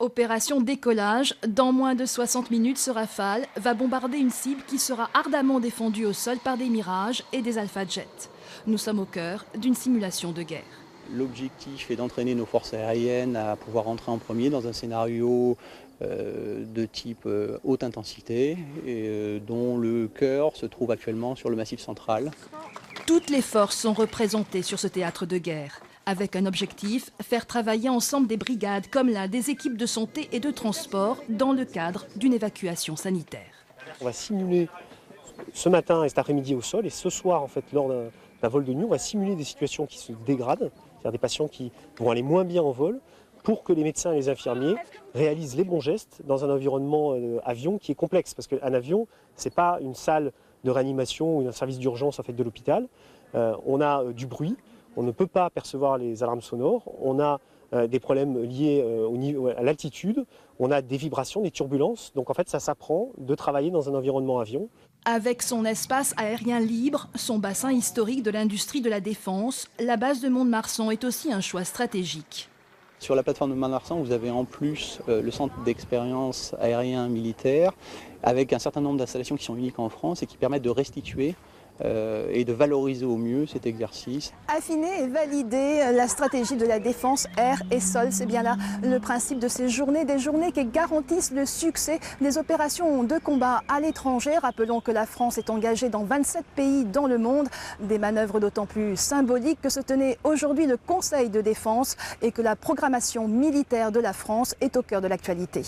Opération décollage. Dans moins de 60 minutes, ce Rafale va bombarder une cible qui sera ardemment défendue au sol par des Mirage et des Alpha Jets. Nous sommes au cœur d'une simulation de guerre. L'objectif est d'entraîner nos forces aériennes à pouvoir entrer en premier dans un scénario de type haute intensité, dont le cœur se trouve actuellement sur le Massif central. Toutes les forces sont représentées sur ce théâtre de guerre, avec un objectif, faire travailler ensemble des brigades comme là des équipes de santé et de transport dans le cadre d'une évacuation sanitaire. On va simuler ce matin et cet après-midi au sol, et ce soir, en fait, lors d'un vol de nuit, on va simuler des situations qui se dégradent, c'est-à-dire des patients qui vont aller moins bien en vol, pour que les médecins et les infirmiers réalisent les bons gestes dans un environnement avion qui est complexe. Parce qu'un avion, ce n'est pas une salle de réanimation ou un service d'urgence en fait, de l'hôpital. On a du bruit, on ne peut pas percevoir les alarmes sonores, on a des problèmes liés à l'altitude, on a des vibrations, des turbulences. Donc en fait, ça s'apprend de travailler dans un environnement avion. Avec son espace aérien libre, son bassin historique de l'industrie de la défense, la base de Mont-de-Marsan est aussi un choix stratégique. Sur la plateforme de Mont-de-Marsan, vous avez en plus le centre d'expérience aérien militaire, avec un certain nombre d'installations qui sont uniques en France et qui permettent de restituer et de valoriser au mieux cet exercice. Affiner et valider la stratégie de la défense air et sol, c'est bien là le principe de ces journées, des journées qui garantissent le succès des opérations de combat à l'étranger. Rappelons que la France est engagée dans 27 pays dans le monde, des manœuvres d'autant plus symboliques que se tenait aujourd'hui le Conseil de défense et que la programmation militaire de la France est au cœur de l'actualité.